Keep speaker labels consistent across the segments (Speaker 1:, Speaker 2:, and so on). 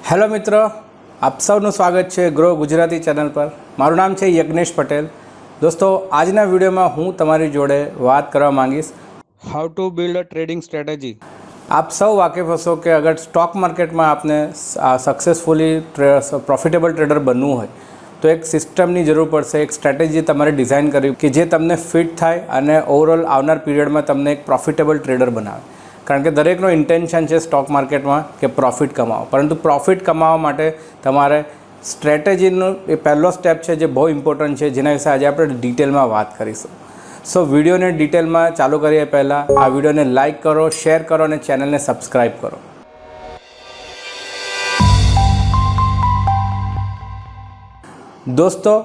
Speaker 1: Hello મિત્રો, આપ સૌનું સ્વાગત છે ગ્રો ગુજરાતી ચેનલ પર। મારું નામ છે યજ્ઞેશ પટેલ। દોસ્તો, આજના વિડીયોમાં હું તમારી જોડે વાત કરવા માંગીશ how to build a trading strategy. આપ સૌ વાકેફ હશો કે અગર સ્ટોક માર્કેટમાં આપને સક્સેસફુલી પ્રોફિટેબલ ટ્રેડર બનવું હોય તો એક સિસ્ટમની જરૂર પડશે, એક સ્ટ્રેટેજી તમારે ડિઝાઇન કરવી કે જે તમને ફિટ થાય અને ઓવરઓલ આવનાર પીરિયડમાં તમને એક પ્રોફિટેબલ ટ્રેડર બનાવે। કારણ કે દરેકનો ઇન્ટેન્શન છે સ્ટોક માર્કેટમાં કે પ્રોફિટ કમાવો, પરંતુ પ્રોફિટ કમાવા માટે તમારે સ્ટ્રેટેજીનો એ પહેલો સ્ટેપ છે જે બહુ ઇમ્પોર્ટન્ટ છે, જેના વિશે આજે આપણે ડિટેલમાં વાત કરીશું। સો વિડીયોને ડિટેલમાં ચાલુ કરીએ પહેલાં આ વિડીયોને લાઇક કરો, શેર કરો અને ચેનલને સબસ્ક્રાઈબ કરો। દોસ્તો,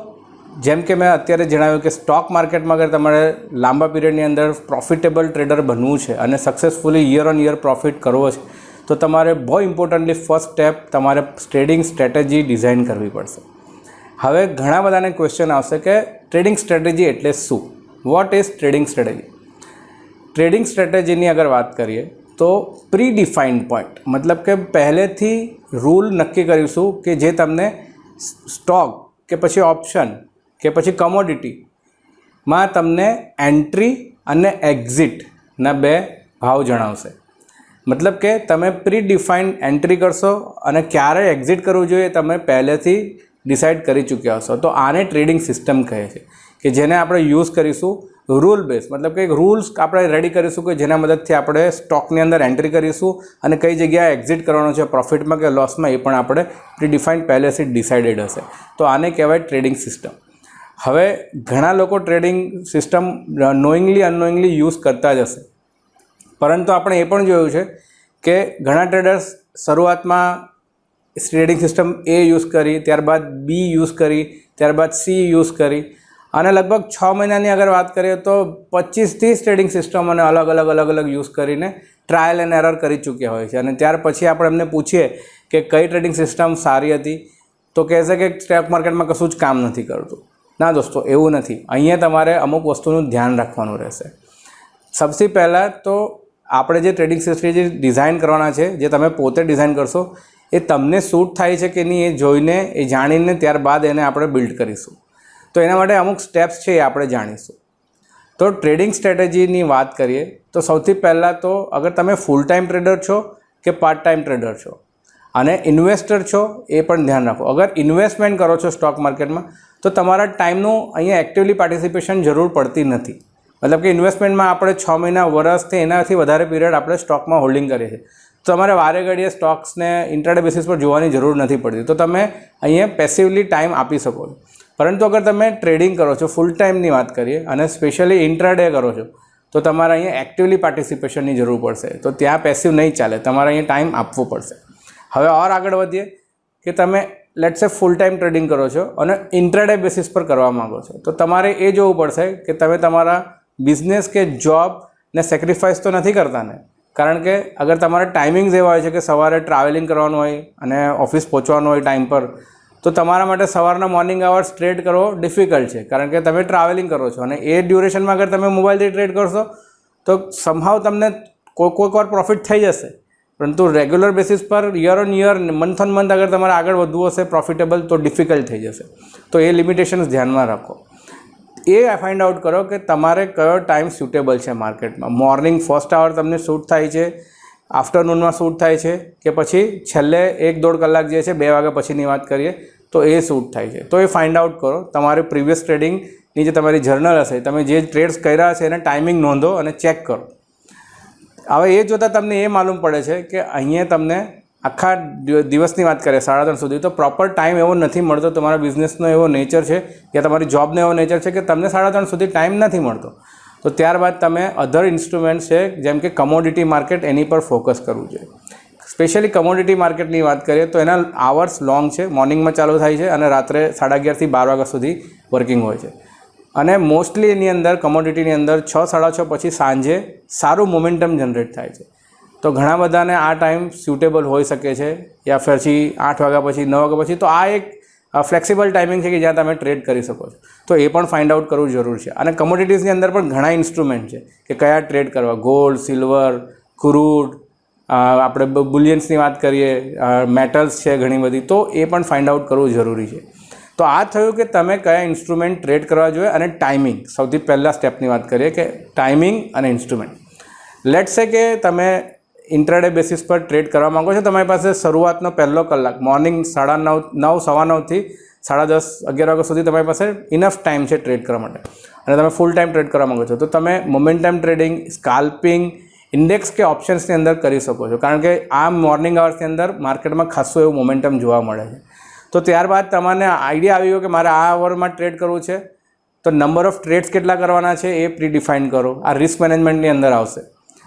Speaker 1: જેમ કે મેં અત્યારે જણાવ્યું કે સ્ટોક માર્કેટમાં અગર તમારે લાંબા પીરિયડની અંદર પ્રોફિટેબલ ટ્રેડર બનવું છે અને successfully year on year profit કરવો છે તો તમારે બહુ ઇમ્પોર્ટન્ટલી ફર્સ્ટ સ્ટેપ તમારે ટ્રેડિંગ સ્ટ્રેટેજી ડિઝાઇન કરવી પડશે। હવે ઘણા બધાને ક્વેશ્ચન આવશે કે ટ્રેડિંગ સ્ટ્રેટેજી એટલે શું? What is trading strategy? Trading સ્ટ્રેટેજીની અગર વાત કરીએ તો પ્રી ડિફાઇન્ડ પોઈન્ટ, મતલબ કે પહેલેથી રૂલ નક્કી કરીશું કે જે તમને સ્ટોક કે પછી ઓપ્શન કે પછી કમોડિટીમાં તમને એન્ટ્રી અને એક્ઝિટના બે ભાવ જણાવશે। મતલબ કે તમે પ્રી ડિફાઇન્ડ એન્ટ્રી કરશો અને ક્યારે એક્ઝિટ કરવું જોઈએ તમે પહેલેથી ડિસાઇડ કરી ચૂક્યા હશો, તો આને ટ્રેડિંગ સિસ્ટમ કહે છે કે જેને આપણે યુઝ કરીશું રૂલ બેઝ, મતલબ કે રૂલ્સ આપણે રેડી કરીશું કે જેના મદદથી આપણે સ્ટોકની અંદર એન્ટ્રી કરીશું અને કઈ જગ્યાએ એક્ઝિટ કરવાનો છે, પ્રોફિટમાં કે લોસમાં, એ પણ આપણે પ્રી ડિફાઇન્ડ પહેલેથી ડિસાઇડેડ હશે, તો આને કહેવાય ટ્રેડિંગ સિસ્ટમ। હવે ઘણા લોકો ટ્રેડિંગ સિસ્ટમ નોઈંગલી અનનોઈંગલી યુઝ કરતા જ હશે, પરંતુ આપણે એ પણ જોયું છે કે ઘણા ટ્રેડર્સ શરૂઆતમાં ટ્રેડિંગ સિસ્ટમ એ યુઝ કરી, ત્યારબાદ બી યુઝ કરી, ત્યારબાદ સી યુઝ કરી અને લગભગ 6 મહિનાની અગર વાત કરીએ તો 25-30 ટ્રેડિંગ સિસ્ટમોને અલગ અલગ યુઝ કરીને ટ્રાયલ એન્ડ એરર કરી ચૂક્યા હોય છે। અને ત્યાર પછી આપણે એમને પૂછીએ કે કઈ ટ્રેડિંગ સિસ્ટમ સારી હતી તો કહેશે કે સ્ટોક માર્કેટમાં કશું જ કામ નથી કરતું। ના દોસ્તો, એવું નથી। અહીંયા તમારે અમુક વસ્તુનું ધ્યાન રાખવાનું રહેશે। સૌથી પહેલાં તો આપણે જે ટ્રેડિંગ સ્ટ્રેટેજી ડિઝાઇન કરવાના છે, જે તમે પોતે ડિઝાઇન કરશો, એ તમને સૂટ થાય છે કે નહીં એ જોઈને, એ જાણીને ત્યારબાદ એને આપણે બિલ્ડ કરીશું। તો એના માટે અમુક સ્ટેપ્સ છે એ આપણે જાણીશું। તો ટ્રેડિંગ સ્ટ્રેટેજીની વાત કરીએ તો સૌથી પહેલાં તો અગર તમે ફૂલ ટાઈમ ટ્રેડર છો કે પાર્ટ ટાઈમ ટ્રેડર છો અને ઇન્વેસ્ટર છો એ પણ ધ્યાન રાખો। અગર ઇન્વેસ્ટમેન્ટ કરો છો સ્ટોક માર્કેટમાં તો તમારા ટાઈમનું અહીંયા એક્ટિવલી પાર્ટિસિપેશન જરૂર પડતી નથી। મતલબ કે ઇન્વેસ્ટમેન્ટમાં આપણે 6 મહિના, વર્ષથી એનાથી વધારે પીરિયડ આપણે સ્ટોકમાં હોલ્ડિંગ કરીએ છીએ, તો તમારે વારે ઘડીએ સ્ટોક્સને ઇન્ટ્રાડે બેસિસ પર જોવાની જરૂર નથી પડતી, તો તમે અહીંયા પેસિવલી ટાઈમ આપી શકો છો। પરંતુ અગર તમે ટ્રેડિંગ કરો છો, ફૂલ ટાઈમની વાત કરીએ અને સ્પેશિયલી ઇન્ટ્રાડે કરો છો તો તમારે અહીંયા એક્ટિવલી પાર્ટિસિપેશનની જરૂર પડશે, તો ત્યાં પેસિવ નહીં ચાલે, તમારે અહીંયા ટાઈમ આપવો પડશે। હવે ઓર આગળ વધીએ કે તમે લેટ્સ સે ફૂલ ટાઈમ ટ્રેડિંગ કરો છો અને ઇન્ટ્રાડે બેસિસ પર કરવા માગો છો, તો તમારે એ જોવું પડશે કે તમે તમારા બિઝનેસ કે જોબને સેક્રિફાઈસ તો નથી કરતા ને? કારણ કે અગર તમારા ટાઈમિંગ્સ એવા હોય છે કે સવારે ટ્રાવેલિંગ કરવાનું હોય અને ઓફિસ પહોંચવાનું હોય ટાઈમ પર, તો તમારા માટે સવારના મોર્નિંગ અવર્સ ટ્રેડ કરવો ડિફિકલ્ટ છે, કારણ કે તમે ટ્રાવેલિંગ કરો છો અને એ ડ્યુરેશનમાં અગર તમે મોબાઈલથી ટ્રેડ કરશો તો સમહાવ તમને કોઈક વાર પ્રોફિટ થઈ જશે, પરંતુ રેગ્યુલર બેસિસ પર year on year, month on month અગર તમારે આગળ વધવું હશે પ્રોફિટેબલ તો ડિફિકલ્ટ થઈ જશે। તો એ લિમિટેશન્સ ધ્યાનમાં રાખો। એ ફાઇન્ડ આઉટ કરો કે તમારે કયો ટાઈમ સ્યુટેબલ છે માર્કેટમાં। મોર્નિંગ ફર્સ્ટ આવર તમને શૂટ થાય છે, આફ્ટરનૂનમાં શૂટ થાય છે કે પછી છેલ્લે 1-1.5 કલાક જે છે 2 વાગ્યા પછીની વાત કરીએ તો એ શૂટ થાય છે, તો એ ફાઇન્ડ આઉટ કરો। તમારે પ્રીવિયસ ટ્રેડિંગની જે તમારી જર્નલ હશે, તમે જે ટ્રેડ્સ કર્યા છે એને ટાઈમિંગ નોંધો અને ચેક કરો। હવે એ જોતાં તમને એ માલુમ પડે છે કે અહીંયા તમને આખા દિવસની વાત કરીએ 3:30 સુધી તો પ્રોપર ટાઈમ એવો નથી મળતો, તમારા બિઝનેસનો એવો નેચર છે કે તમારી જોબનો એવો નેચર છે કે તમને 3:30 સુધી ટાઈમ નથી મળતો, તો ત્યારબાદ તમે અધર ઇન્સ્ટ્રુમેન્ટ્સ છે જેમ કે કમોડિટી માર્કેટ, એની પર ફોકસ કરવું જોઈએ। સ્પેશિયલી કમોડિટી માર્કેટની વાત કરીએ તો એના આવર્સ લોંગ છે, મોર્નિંગમાં ચાલુ થાય છે અને રાત્રે 11:30 થી 12 વાગ્યા સુધી વર્કિંગ હોય છે અને મોસ્ટલી એની અંદર કમોડિટીની અંદર 6-6:30 પછી સાંજે સારું મોમેન્ટમ જનરેટ થાય છે, તો ઘણા બધાને આ ટાઈમ સ્યુટેબલ હોઈ શકે છે, યા પછી 8 વાગ્યા પછી, 9 વાગ્યા પછી, તો આ એક ફ્લેક્સિબલ ટાઈમિંગ છે કે જ્યાં તમે ટ્રેડ કરી શકો છો, તો એ પણ ફાઇન્ડ આઉટ કરવું જરૂર છે। અને કમોડિટીઝની અંદર પણ ઘણા ઇન્સ્ટ્રુમેન્ટ છે કે કયા ટ્રેડ કરવા, ગોલ્ડ, સિલ્વર, ક્રૂડ, આપણે બુલિયન્સની વાત કરીએ, મેટલ્સ છે ઘણી બધી, તો એ પણ ફાઇન્ડ આઉટ કરવું જરૂરી છે. તો આ થયું કે તમે કયા ઇન્સ્ટ્રુમેન્ટ ટ્રેડ કરવા જોઈએ અને ટાઈમિંગ. સૌથી પહેલાં સ્ટેપની વાત કરીએ કે ટાઈમિંગ અને ઇન્સ્ટ્રુમેન્ટ. લેટ્સ સે કે તમે ઇન્ટ્રાડે બેસિસ પર ટ્રેડ કરવા માગો છો. તમારી પાસે શરૂઆતનો પહેલો કલાક મોર્નિંગ 9:30 10:30 11 વાગ્યા સુધી તમારી પાસે ઇનફ ટાઈમ છે ટ્રેડ કરવા માટે અને તમે ફૂલ ટાઈમ ટ્રેડ કરવા માગો છો, તો તમે મોમેન્ટમ ટ્રેડિંગ, સ્કાલ્પિંગ, ઇન્ડેક્સ કે ઓપ્શન્સની અંદર કરી શકો છો. કારણ કે આ મોર્નિંગ અવર્સની અંદર માર્કેટમાં ખાસું એવું મોમેન્ટમ જોવા મળે છે. તો ત્યારબાદ તમને આઈડિયા આવી ગયો કે મારે આ આવરમાં ટ્રેડ કરવું છે, તો નંબર ઓફ ટ્રેડ્સ કેટલા કરવાના છે એ પ્રી-ડિફાઇન કરો. આ રિસ્ક મેનેજમેન્ટની અંદર આવશે,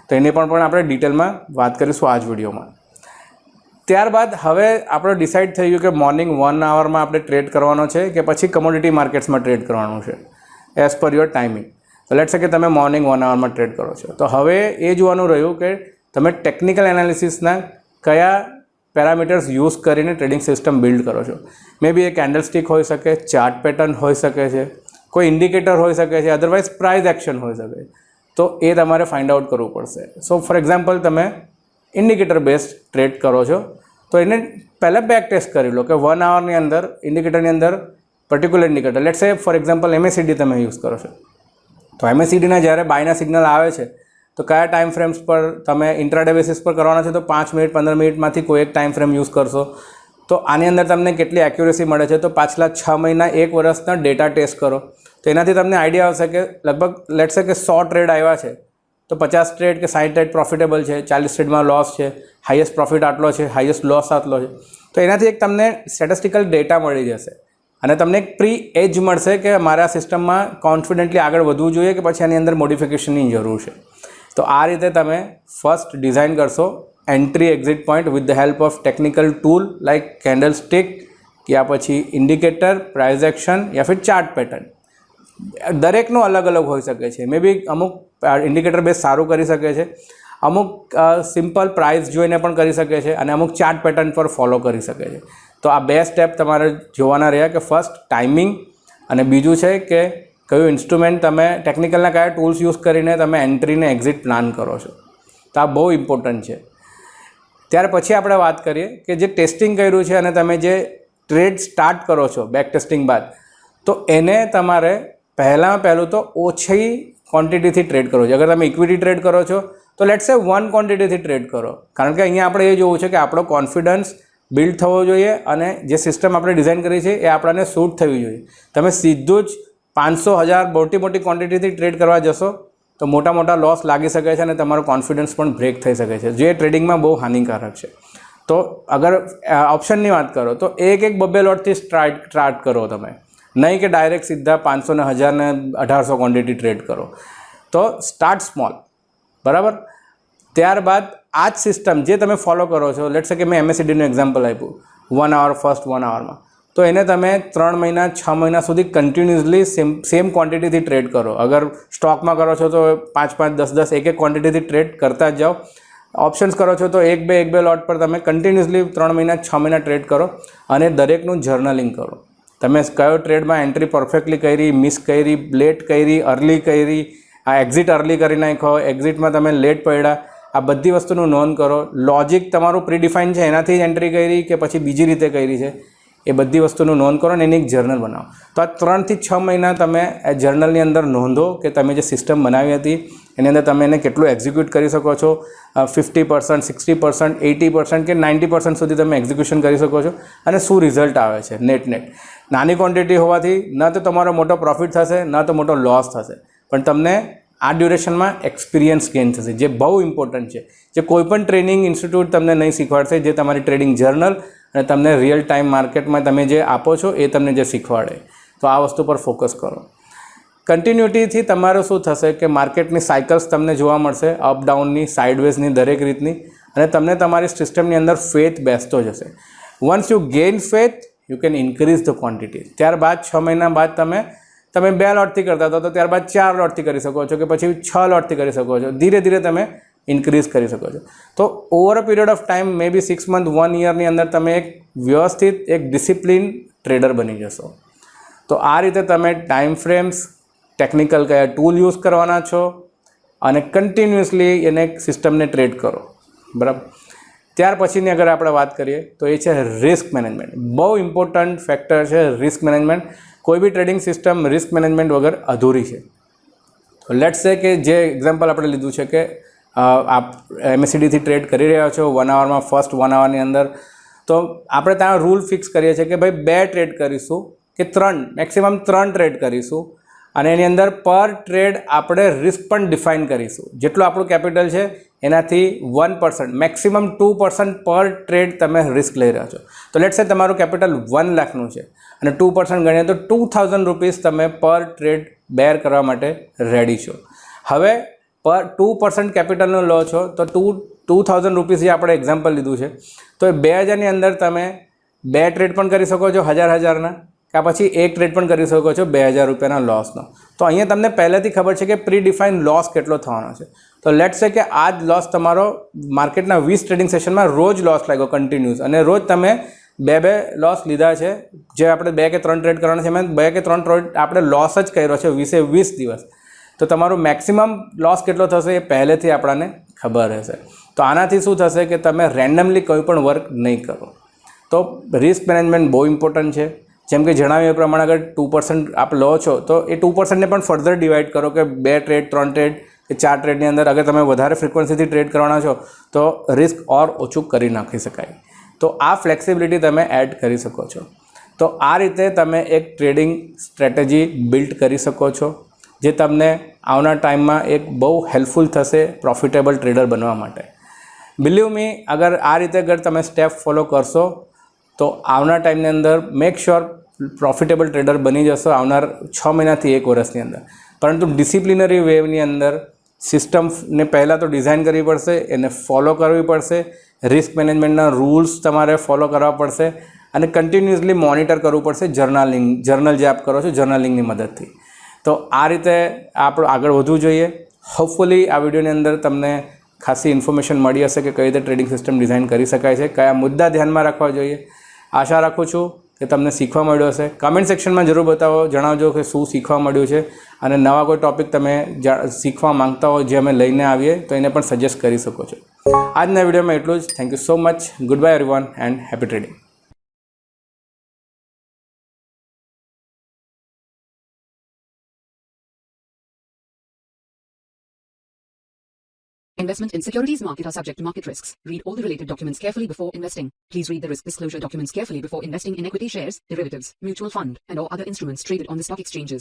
Speaker 1: તો એની પણ આપણે ડિટેલમાં વાત કરીશું આ જ વિડીયોમાં. ત્યારબાદ હવે આપણે ડિસાઇડ થઈ ગયું કે મોર્નિંગ 1 આવરમાં આપણે ટ્રેડ કરવાનો છે કે પછી કમોડિટી માર્કેટ્સમાં ટ્રેડ કરવાનું છે એઝ પર યોર ટાઈમિંગ. તો લેટ્સ સે કે તમે મોર્નિંગ 1 આવરમાં ટ્રેડ કરો છો, તો હવે એ જોવાનું રહ્યું કે તમે ટેકનિકલ એનાલિસિસના કયા પેરામીટર્સ યુઝ કરીને ટ્રેડિંગ સિસ્ટમ બિલ્ડ કરો છો. મે બી એ કેન્ડલ સ્ટિક હોઈ શકે, ચાર્ટ પેટર્ન હોઈ શકે છે, કોઈ ઇન્ડિકેટર હોઈ શકે છે, અધરવાઇઝ પ્રાઇસ એક્શન હોઈ શકે છે. તો એ તમારે ફાઇન્ડ આઉટ કરવું પડશે. સો ફોર એક્ઝામ્પલ તમે ઇન્ડિકેટર બેઝ ટ્રેડ કરો છો, તો એને પહેલાં બેક ટેસ્ટ કરી લો કે 1 આવરની અંદર ઇન્ડિકેટરની અંદર પર્ટિક્યુલર ઇન્ડિકેટર, લેટ્સ સે ફોર એક્ઝામ્પલ MACD તમે યુઝ કરો છો, તો MACDના જ્યારે બાયના સિગ્નલ આવે છે તો કયા ટાઈમ ફ્રેમ્સ પર તમે ઇન્ટ્રાડે બેસિસ પર કરવાના છે, તો 5 મિનિટ 15 મિનિટમાંથી કોઈ એક ટાઈમ ફ્રેમ યુઝ કરશો. તો આની અંદર તમને કેટલી એક્યુરેસી મળે છે, તો પાછલા 6 મહિના 1 વર્ષના ડેટા ટેસ્ટ કરો, તો એનાથી તમને આઈડિયા આવશે કે લગભગ લેટ્સ સે કે 100 ટ્રેડ આવ્યા છે, તો 50 ટ્રેડ કે 60 ટ્રેડ પ્રોફિટેબલ છે, 40 ટ્રેડમાં લોસ છે, હાઈએસ્ટ પ્રોફિટ આટલો છે, હાઈએસ્ટ લોસ આટલો છે. તો એનાથી એક તમને સ્ટેટિસ્ટિકલ ડેટા મળી જશે અને તમને એક પ્રી એજ મળશે કે મારે આ સિસ્ટમમાં કોન્ફિડન્ટલી આગળ વધવું જોઈએ કે પછી આની અંદર મોડિફિકેશનની જરૂર છે. તો આ રીતે તમે ફર્સ્ટ ડિઝાઇન કરશો entry exit point with the help of technical tool like candlestick, યા પછી ઇન્ડિકેટર, પ્રાઇઝ એક્શન યા ફિર ચાર્ટ પેટર્ન. દરેકનું અલગ અલગ હોઈ શકે છે. મે બી અમુક ઇન્ડિકેટર બેઝ સારું કરી શકે છે, અમુક સિમ્પલ પ્રાઇસ જોઈને પણ કરી શકે છે અને અમુક ચાર્ટ પેટર્ન પર ફોલો કરી શકે છે. તો આ બે સ્ટેપ તમારે જોવાના રહ્યા કે ફર્સ્ટ ટાઈમિંગ અને બીજું છે કે કયું ઇન્સ્ટ્રુમેન્ટ તમે ટેકનિકલના કયા ટૂલ્સ યુઝ કરીને તમે એન્ટ્રીને એક્ઝિટ પ્લાન કરો છો. તો આ બહુ ઇમ્પોર્ટન્ટ છે. ત્યાર પછી આપણે વાત કરીએ કે જે ટેસ્ટિંગ કર્યું છે અને તમે જે ટ્રેડ સ્ટાર્ટ કરો છો બેક ટેસ્ટિંગ બાદ, તો એને તમારે પહેલું તો ઓછી ક્વોન્ટિટીથી ટ્રેડ કરો છો. અગર તમે ઇક્વિટી ટ્રેડ કરો છો તો લેટ્સ સે 1 ક્વોન્ટિટીથી ટ્રેડ કરો, કારણ કે અહીંયા આપણે એ જોવું છે કે આપણો કોન્ફિડન્સ બિલ્ડ થવો જોઈએ અને જે સિસ્ટમ આપણે ડિઝાઇન કરી છે એ આપણને સૂટ થવી જોઈએ. તમે સીધું જ 500,000 મોટી ક્વોન્ટિટીથી ટ્રેડ કરવા જશો તો મોટા લોસ લાગી શકે છે અને તમારો કોન્ફિડન્સ પણ બ્રેક થઈ શકે છે, જે ટ્રેડિંગમાં બહુ હાનિકારક છે. તો અગર ઓપ્શનની વાત કરો તો એક 2 લોટથી સ્ટાર્ટ કરો તમે, નહીં કે ડાયરેક્ટ સીધા 500 ને 1000 ને 1800 ક્વોન્ટિટી ટ્રેડ કરો. તો સ્ટાર્ટ સ્મોલ, બરાબર. ત્યારબાદ આ જ સિસ્ટમ જે તમે ફોલો કરો છો, લેટ્સ સે કે મેં MACDનું એક્ઝામ્પલ આપ્યું 1 આવર, ફર્સ્ટ 1 આવરમાં, તો એને તમે 3 મહિના 6 મહિના સુધી કન્ટિન્યુઅસલી સેમ ક્વોન્ટિટીથી ટ્રેડ કરો. અગર સ્ટોકમાં કરો છો તો 5 10 એક ક્વોન્ટિટીથી ટ્રેડ કરતા જ જાઓ. ઓપ્શન્સ કરો છો તો 1-2 લોટ પર તમે કન્ટિન્યુઅસલી 3 મહિના 6 મહિના ટ્રેડ કરો અને દરેકનું જર્નલિંગ કરો. તમે કયો ટ્રેડમાં એન્ટ્રી પરફેક્ટલી કરી, મિસ કરી, લેટ કરી, અર્લી કરી, આ એક્ઝિટ અર્લી કરી નાખો, એક્ઝિટમાં તમે લેટ પડ્યા, આ બધી વસ્તુનું નોંધ કરો. લોજિક તમારું પ્રીડિફાઇન છે એનાથી જ એન્ટ્રી કરી કે પછી બીજી રીતે કરી છે, એ બધી વસ્તુનું નોંધ કરો અને એની એક જર્નલ બનાવો. તો આ 3 થી 6 મહિના તમે એ જર્નલની અંદર નોંધો કે તમે જે સિસ્ટમ બનાવી હતી એની અંદર તમે એને કેટલું એક્ઝિક્યુટ કરી શકો છો. 50%, 60%, 80% કે 90% સુધી તમે એક્ઝિક્યુશન કરી શકો છો અને શું રિઝલ્ટ આવે છે નેટ. નાની ક્વોન્ટિટી હોવાથી ન તો તમારો મોટો પ્રોફિટ થશે, ન તો મોટો લોસ થશે, પણ તમને આ ડ્યુરેશનમાં એક્સપિરિયન્સ ગેઇન થશે, જે બહુ ઇમ્પોર્ટન્ટ છે, જે કોઈપણ ટ્રેનિંગ ઇન્સ્ટિટ્યૂટ તમને નહીં શીખવાડશે, જે તમારી ટ્રેડિંગ જર્નલ અને તમને રિયલ ટાઈમ માર્કેટમાં તમે જે આપો છો એ તમને જે શીખવાડે. તો આ વસ્તુ પર ફોકસ કરો. કન્ટિન્યુટીથી તમારું શું થશે કે માર્કેટની સાયકલ્સ તમને જોવા મળશે, અપ ડાઉનની, સાઇડવેઝની, દરેક રીતની, અને તમને તમારી સિસ્ટમની અંદર ફેથ બેસતો જશે. Once you gain faith you can increase the quantity. ત્યારબાદ 6 મહિના બાદ તમે 2 લોટથી કરતા હતા તો ત્યારબાદ 4 લોટથી કરી શકો છો કે પછી 6 લોટથી કરી શકો છો. ધીરે ધીરે તમે ઇન્ક્રીઝ કરી શકો છો. તો over a period of time, may be 6 month, 1 યરની અંદર તમે એક વ્યવસ્થિત, એક ડિસિપ્લિન ટ્રેડર બની જશો. તો આ રીતે તમે ટાઈમ ફ્રેમ્સ, ટેકનિકલ કયા ટૂલ યુઝ કરવાના છો અને કન્ટિન્યુઅસલી એને સિસ્ટમને ટ્રેડ કરો. બરાબર. ત્યાર પછીની અગર આપણે વાત કરીએ તો એ છે રિસ્ક મેનેજમેન્ટ. બહુ ઇમ્પોર્ટન્ટ ફેક્ટર છે રિસ્ક મેનેજમેન્ટ. કોઈ બી ટ્રેડિંગ સિસ્ટમ રિસ્ક મેનેજમેન્ટ વગર અધૂરી છે. તો લેટ્સ સે કે જે એક્ઝામ્પલ આપણે લીધું છે કે આપ MACDથી ટ્રેડ કરી રહ્યા છો 1 આવરમાં, ફર્સ્ટ 1 આવરની અંદર, તો આપણે ત્યાં રૂલ ફિક્સ કરીએ છીએ કે ભાઈ 2 ટ્રેડ કરીશું કે 3, મેક્સિમમ 3 ટ્રેડ કરીશું, અને એની અંદર પર ટ્રેડ આપણે રિસ્ક પણ ડિફાઇન કરીશું. જેટલું આપણું કેપિટલ છે એનાથી 1%, મેક્સિમમ 2% પર ટ્રેડ તમે રિસ્ક લઈ રહ્યા છો. તો લેટ્સ સે તમારું કેપિટલ 1 લાખનું છે અને 2% ગણીએ તો 2000 રૂપીસ તમે પર ટ્રેડ બેર કરવા માટે રેડી છો. હવે પર 2% કેપિટલનું લો છો તો 2000 રૂપીસ જે આપણે એક્ઝામ્પલ લીધું છે, તો એ 2000ની અંદર તમે 2 ટ્રેડ પણ કરી શકો છો 1000ના, કે પછી એક ટ્રેડ પણ કરી શકો છો 2000 રૂપિયાના લોસનો. તો અહીંયા તમને પહેલેથી ખબર છે કે પ્રી ડિફાઇન લોસ કેટલો થવાનો છે. તો લેટ્સ સે કે આ જ લોસ તમારો માર્કેટના 20 ટ્રેડિંગ સેશનમાં રોજ લોસ લાગ્યો કન્ટિન્યુઅસ, અને રોજ તમે 2 લોસ લીધા છે. જે આપણે 2 કે 3 ટ્રેડ કરવાના છે એમાં 2 કે 3 ટ્રેડ આપણે લોસ જ કર્યો છે 20 દિવસ. તો તમારું મેક્સિમમ લોસ કેટલો થશે એ પહેલેથી આપણને ખબર હશે. તો આનાથી શું થશે કે તમે રેન્ડમલી કોઈ પણ વર્ક નહીં કરો. તો રિસ્ક મેનેજમેન્ટ બહુ ઇમ્પોર્ટન્ટ છે. જેમ કે જણાવ્યું એ પ્રમાણે અગર 2% આપ લો છો તો એ 2%ને પણ ફર્ધર ડિવાઈડ કરો કે 2 ટ્રેડ, 3 ટ્રેડ કે 4 ટ્રેડની અંદર અગર તમે વધારે ફ્રિકવન્સીથી ટ્રેડ કરવાના છો તો રિસ્ક ઓર ઓછું કરી નાખી શકાય. તો આ ફ્લેક્સિબિલિટી તમે એડ કરી શકો છો. તો આ રીતે તમે એક ટ્રેડિંગ સ્ટ્રેટેજી બિલ્ડ કરી શકો છો જે તમને આવનાર ટાઈમમાં એક બહુ હેલ્પફુલ થશે પ્રોફિટેબલ ટ્રેડર બનવા માટે. બિલીવ મી, અગર આ રીતે અગર તમે સ્ટેપ ફોલો કરશો તો આવનાર ટાઈમની અંદર મેક શ્યોર પ્રોફિટેબલ ટ્રેડર બની જશો આવનાર 6 મહિનાથી 1 વર્ષની અંદર. પરંતુ ડિસિપ્લિનરી વેની અંદર સિસ્ટમને પહેલાં તો ડિઝાઇન કરવી પડશે, એને ફોલો કરવી પડશે, રિસ્ક મેનેજમેન્ટના રૂલ્સ તમારે ફોલો કરવા પડશે, અને કન્ટિન્યુઅસલી મોનિટર કરવું પડશે જર્નલ જે આપ કરો છો જર્નલિંગની મદદથી. તો આ રીતે આપણે આગળ વધવું જોઈએ. હોપફુલી આ વિડીયોની અંદર તમને ખાસી ઇન્ફોર્મેશન મળી હશે કે કઈ રીતે ટ્રેડિંગ સિસ્ટમ ડિઝાઇન કરી શકાય છે, કયા મુદ્દા ધ્યાનમાં રાખવા જોઈએ. આશા રાખું છું કે તમને શીખવા મળ્યું હશે. કમેન્ટ સેક્શનમાં જરૂર બતાવો, જણાવજો કે શું શીખવા મળ્યું છે, અને નવા કોઈ ટૉપિક તમે શીખવા માંગતા હો જે અમે લઈને આવીએ તો એને પણ સજેસ્ટ કરી શકો છો. આજના વિડીયોમાં એટલું જ. Thank you so much. Good bye everyone and happy trading.
Speaker 2: Investment in securities market are subject to market risks. Read all the related documents carefully before investing. Please read the risk disclosure documents carefully before investing in equity shares, derivatives, mutual fund, and or other instruments traded on the stock exchanges.